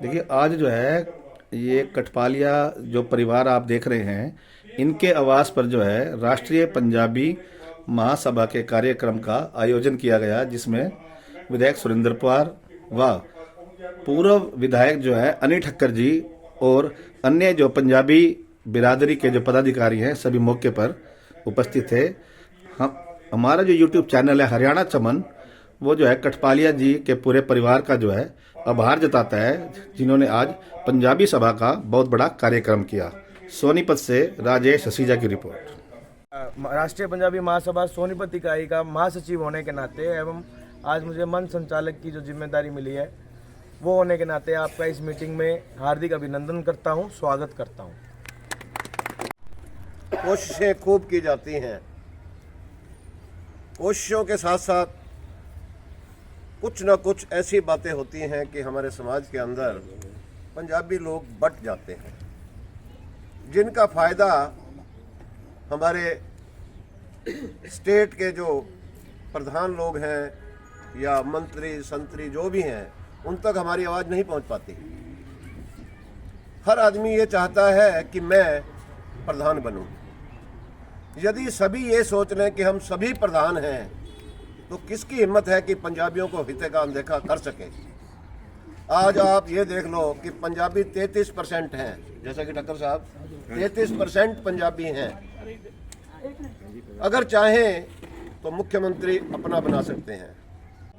देखिए आज जो है ये कठपालिया जो परिवार आप देख रहे हैं, इनके आवास पर जो है राष्ट्रीय पंजाबी महासभा के कार्यक्रम का आयोजन किया गया, जिसमें विधायक सुरेंद्र पवार व पूर्व विधायक जो है अनिल ठक्कर जी और अन्य जो पंजाबी बिरादरी के जो पदाधिकारी हैं सभी मौके पर उपस्थित थे। हम हमारा जो यूट्यूब चैनल है हरियाणा चमन, वो जो है कठपालिया जी के पूरे परिवार का जो है आभार जताता है, जिन्होंने आज पंजाबी सभा का बहुत बड़ा कार्यक्रम किया। सोनीपत से राजेश हसीजा की रिपोर्ट। राष्ट्रीय पंजाबी महासभा सोनीपत इकाई का महासचिव होने के नाते एवं आज मुझे मंच संचालक की जो जिम्मेदारी मिली है वो होने के नाते आपका इस मीटिंग में हार्दिक अभिनंदन करता हूं, स्वागत करता हूं। कोशिशें खूब की जाती हैं। कोशिशों के साथ साथ कुछ न कुछ ऐसी बातें होती हैं कि हमारे समाज के अंदर पंजाबी लोग बट जाते हैं, जिनका फ़ायदा हमारे स्टेट के जो प्रधान लोग हैं या मंत्री संतरी जो भी हैं उन तक हमारी आवाज़ नहीं पहुंच पाती। हर आदमी ये चाहता है कि मैं प्रधान बनूं। यदि सभी ये सोच लें कि हम सभी प्रधान हैं तो किसकी हिम्मत है कि पंजाबियों को हित का अनदेखा कर सके। आज आप ये देख लो कि पंजाबी 33% हैं, जैसा कि ठक्कर साहब 33% पंजाबी हैं। अगर चाहें तो मुख्यमंत्री अपना बना सकते हैं।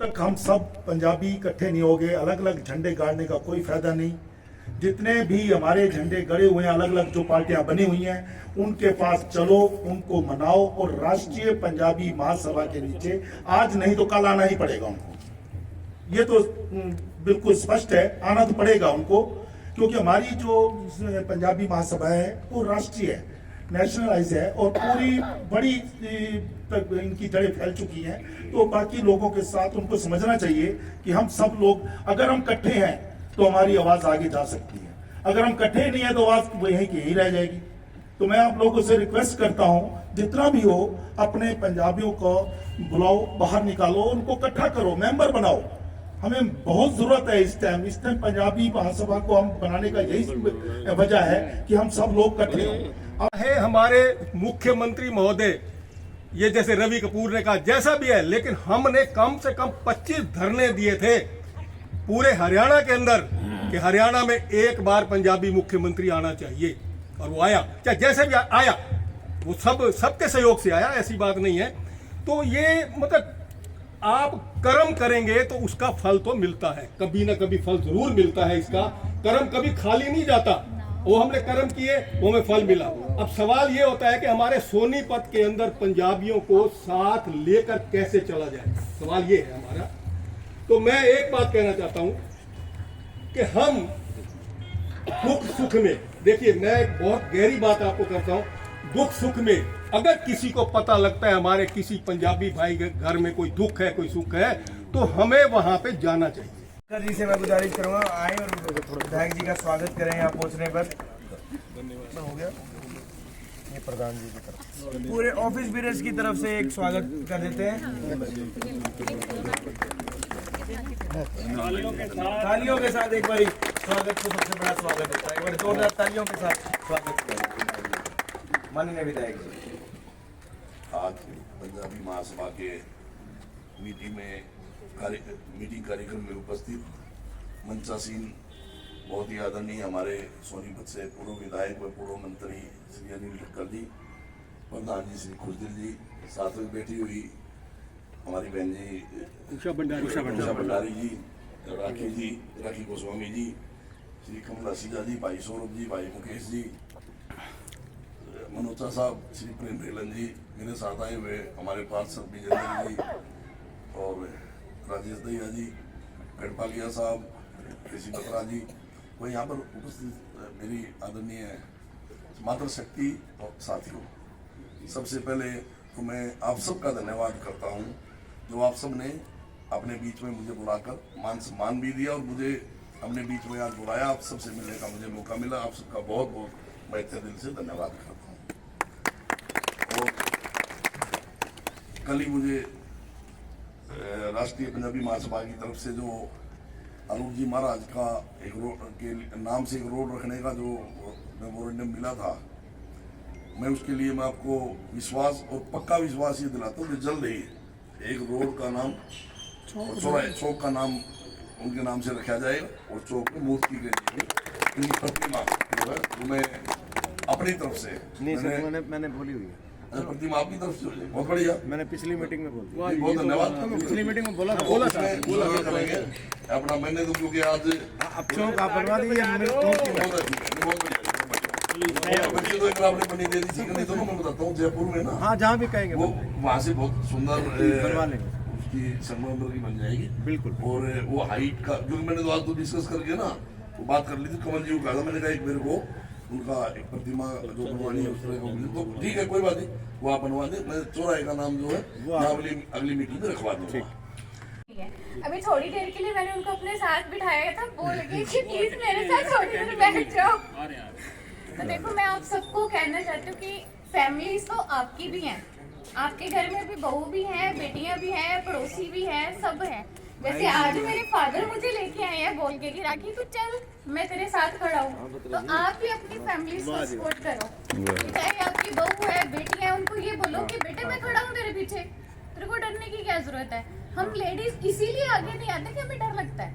तक हम सब पंजाबी इकट्ठे नहीं हो गए, अलग अलग झंडे गाड़ने का कोई फायदा नहीं। जितने भी हमारे झंडे गड़े हुए हैं, अलग अलग जो पार्टियां बनी हुई हैं, उनके पास चलो, उनको मनाओ और राष्ट्रीय पंजाबी महासभा के नीचे आज नहीं तो कल आना ही पड़ेगा उनको। ये तो बिल्कुल स्पष्ट है, आना तो पड़ेगा उनको, क्योंकि हमारी जो पंजाबी महासभा है वो राष्ट्रीय है, नेशनलाइज है और पूरी बड़ी तक इनकी जड़ें फैल चुकी हैं। तो बाकी लोगों के साथ उनको समझना चाहिए कि हम सब लोग अगर हम इकट्ठे हैं तो हमारी आवाज आगे जा सकती है, अगर हम इकट्ठे नहीं है तो आवाज वहीं की यही रह जाएगी। तो मैं आप लोगों से रिक्वेस्ट करता हूं, जितना भी हो अपने पंजाबियों को बुलाओ, बाहर निकालो, उनको इकट्ठा करो, मेंबर बनाओ। हमें बहुत जरूरत है इस टाइम पंजाबी महासभा को हम बनाने का यही वजह है कि हम सब लोग इकट्ठे हों। है हमारे मुख्यमंत्री महोदय, ये जैसे रवि कपूर ने कहा जैसा भी है, लेकिन हमने कम से कम 25 धरने दिए थे पूरे हरियाणा के अंदर कि हरियाणा में एक बार पंजाबी मुख्यमंत्री आना चाहिए, और वो आया। चाहे जैसे भी आया, वो सबके सहयोग से आया, ऐसी बात नहीं है। तो ये मतलब आप कर्म करेंगे तो उसका फल तो मिलता है, कभी ना कभी फल जरूर मिलता है। इसका कर्म कभी खाली नहीं जाता, वो हमने कर्म किए, वो हमें फल मिला। अब सवाल ये होता है कि हमारे सोनीपत के अंदर पंजाबियों को साथ लेकर कैसे चला जाए, सवाल ये है हमारा। तो मैं एक बात कहना चाहता हूं कि हम दुख सुख में, देखिए मैं एक बहुत गहरी बात आपको करता हूं, दुख सुख में अगर किसी को पता लगता है हमारे किसी पंजाबी भाई के घर में कोई दुख है, कोई सुख है, तो हमें वहां पे जाना चाहिए। ठक्कर जी से मैं गुजारिश करूंगा आए और विधायक जी का स्वागत करें यहाँ पहुँचने पर। धन्यवाद। हो गया ये प्रधान जी की तरफ, पूरे ऑफिस बीरर्स की तरफ से एक स्वागत कर देते हैं। तालियों के साथ एक बार स्वागत को सबसे बड़ा स्वागत होता है, एक बार जोरदार तालियों के साथ स्वागत करें माननीय विधायक जी। आज पंजाबी महासभा के मीटिंग कार्यक्रम में उपस्थित मंचासीन बहुत ही आदरणीय हमारे सोनीपत से पूर्व विधायक व पूर्व मंत्री श्री अनिल ठक्कर जी, प्रधान जी श्री खुशदिल जी, साथ में बैठी हुई हमारी बहन जी उषा भंडारी जी, राखी गोस्वामी जी, श्री कमला सीजा जी, भाई सौरभ जी, भाई मुकेश जी, मनोचा साहब, श्री प्रेम रेलन जी, मेरे साथ आए हुए हमारे पार्षद विजय जी और राजेश दहिया जी, कठपालिया साहब, ऋषि बत्रा जी, वो यहाँ पर उपस्थित मेरी आदरणीय मातृशक्ति और साथियों, सबसे पहले तो मैं आप सबका धन्यवाद करता हूँ जो आप सब ने अपने बीच में मुझे बुलाकर मान सम्मान भी दिया और मुझे अपने बीच में आज बुलाया, आप सबसे मिलने का मुझे मौका मिला। आप सबका बहुत बहुत मैं तहे दिल से धन्यवाद करता हूँ। और कल ही मुझे राष्ट्रीय पंजाबी महासभा की तरफ से जो आलोक जी महाराज का एक रोड के नाम से एक रोड रखने का जो मेमोरेंडम मिला था, मैं उसके लिए मैं आपको विश्वास और पक्का विश्वास ये दिलाता हूँ कि जल्द ही एक रोड का नाम चौक का नाम उनके नाम से रखा जाएगा और चौक में मूर्ति के लिए उनकी प्रतिमा जो है वो मैं अपनी तरफ से मैंने बोली हुई है, प्रतिमा आपकी तरफ से हो जाएगी। बहुत बढ़िया, मैंने पिछली मीटिंग में बोल दिया, बहुत धन्यवाद। पिछली मीटिंग में बोला करेंगे अपना, मैंने तो क्योंकि आज अब चौक आप बनवा दीजिए, बहुत बढ़िया तो एक आपने बनी दे दी थी कि नहीं, तो मैं बताता हूँ जयपुर में ना, हाँ जहाँ भी कहेंगे वो वहाँ से बहुत सुंदर बनवा लेंगे, उसकी संगमरमर की बन जाएगी बिल्कुल। और वो हाइट का, क्योंकि मैंने तो आज तो डिस्कस करके ना वो बात कर ली थी, कमल जी को कहा था, मैंने कहा एक मेरे को उनका एक प्रतिमा जो बनवानी है उस तरह का, तो ठीक है कोई बात नहीं, वो आप बनवा दें, मैं चौराहे का नाम जो है मैं अगली मीटिंग में रखवा दूंगा। अभी थोड़ी देर के लिए मैंने उनको अपने साथ बिठाया था, बोल के कि प्लीज मेरे साथ थोड़ी देर बैठ जाओ। तो देखो मैं आप सबको कहना चाहती हूँ कि फैमिलीज तो आपकी भी हैं, आपके घर में भी बहू भी है, बेटियां भी हैं, पड़ोसी भी हैं, सब हैं। जैसे आज मेरे फादर मुझे लेके आए हैं बोल के कि राखी तू चल मैं तेरे साथ खड़ा हूँ, तो आप भी अपनी फैमिली को सपोर्ट करो, चाहे आपकी बहू है, बेटी है, उनको ये बोलो कि बेटे मैं खड़ा हूँ तेरे पीछे, तेरे को डरने की क्या जरूरत है। हम लेडीज इसीलिए आगे नहीं आते कि हमें डर लगता है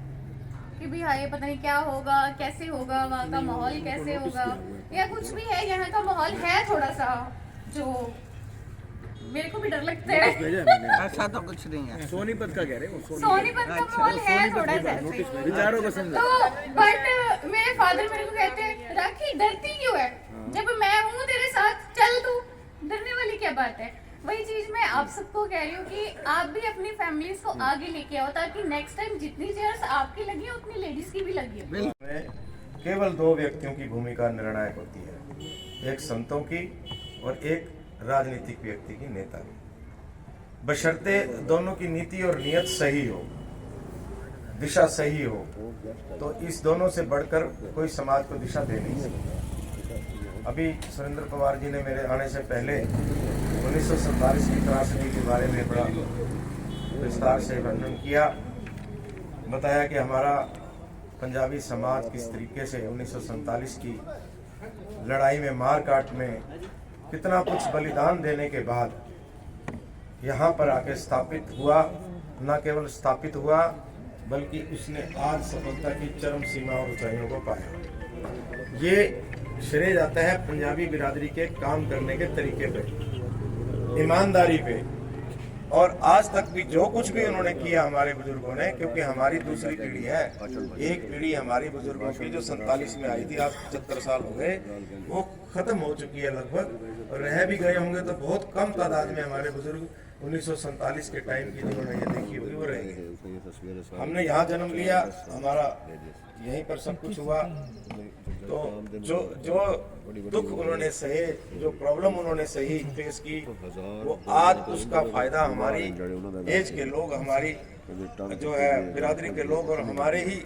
कि भाई हाँ ये पता नहीं क्या होगा, कैसे होगा, वहाँ का माहौल कैसे होगा, या कुछ भी है, यहाँ का माहौल है थोड़ा सा जो मेरे को भी डर लगता है। ऐसा तो कुछ नहीं है, सोनीपत का कह रहे हो, सोनीपत का माहौल है थोड़ा सा ऐसे। विचारों को समझो। तो बट मेरे फादर मेरे को कहते हैं राखी डरती क्यों है, जब मैं हूँ तेरे साथ चल तू, डरने वाली क्या बात है। वही चीज मैं आप सबको कह रही हूँ कि आप भी अपनी फैमिलीज को आगे लेके आओ, ताकि नेक्स्ट टाइम जितनी चेयर्स आपकी लगी है उतनी लेडीज की भी लगी है। में केवल दो व्यक्तियों की भूमिका निर्णायक होती है, एक संतों की और एक राजनीतिक व्यक्ति की, नेता की, बशर्ते दोनों की नीति और नियत सही हो, दिशा सही हो, तो इस दोनों से बढ़कर कोई समाज को दिशा दे नहीं सकता। अभी सुरेंद्र पवार जी ने मेरे आने से पहले 1947 की त्रासदी के बारे में बड़ा विस्तार से वर्णन किया, बताया कि हमारा पंजाबी समाज किस तरीके से 1947 की लड़ाई में, मार काट में कितना कुछ बलिदान देने के बाद यहाँ पर आके स्थापित हुआ, न केवल स्थापित हुआ बल्कि उसने आज सफलता की चरम सीमा और ऊंचाइयों को पाया। ये श्रेय जाता है पंजाबी बिरादरी के काम करने के तरीके पे, ईमानदारी पे, और आज तक भी जो कुछ भी उन्होंने किया हमारे बुजुर्गों ने, क्योंकि हमारी दूसरी पीढ़ी है, एक पीढ़ी हमारी बुजुर्गों की जो 47 में आई थी, आज 75 साल हो गए, वो खत्म हो चुकी है लगभग, और रह भी गए होंगे तो बहुत कम तादाद में हमारे बुजुर्ग 1947 के टाइम की जिन्होंने ये देखी होगी वो रहेंगे। हमने यहाँ जन्म लिया, हमारा यहीं पर सब कुछ हुआ, तो जो दुख उन्होंने सहे, जो प्रॉब्लम उन्होंने सही फेस की, वो आज उसका फायदा हमारी एज के लोग, हमारी जो है बिरादरी के लोग और हमारे ही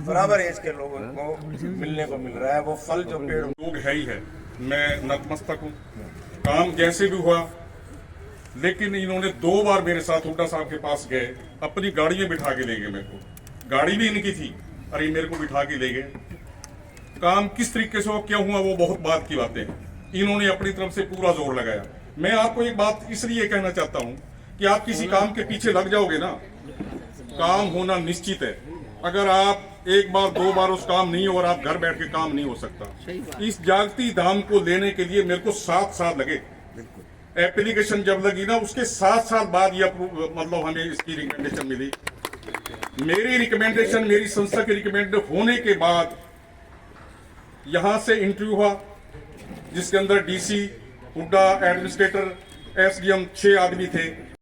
बराबर एज के लोगों को मिलने को मिल रहा है। वो फल जो पेड़ लोग है ही है, मैं नतमस्तक हूँ, काम जैसे भी हुआ, लेकिन इन्होंने 2 बार मेरे साथ हुड्डा साहब के पास गए, अपनी गाड़ी में बिठा के ले गए मेरे को, गाड़ी भी इनकी थी, अरे मेरे को बिठा के ले गए। काम किस तरीके से हो, क्या हुआ, वो बहुत बात की बातें हैं, इन्होंने अपनी तरफ से पूरा जोर लगाया। मैं आपको एक बात इसलिए कहना चाहता हूँ कि आप किसी काम के पीछे लग जाओगे ना, काम होना निश्चित है। अगर आप एक बार 2 बार उस काम नहीं हो और आप घर बैठ के काम नहीं हो सकता। इस जागती धाम को लेने के लिए मेरे को 7 साल लगे। एप्लीकेशन जब लगी ना, उसके 7 साल बाद ये मतलब हमें इसकी रिकमेंडेशन मिली। मेरी रिकमेंडेशन, मेरी संस्था की रिकमेंड होने के बाद यहां से इंटरव्यू हुआ, जिसके अंदर डीसी, हुड्डा, एडमिनिस्ट्रेटर, एसडीएम 6 आदमी थे।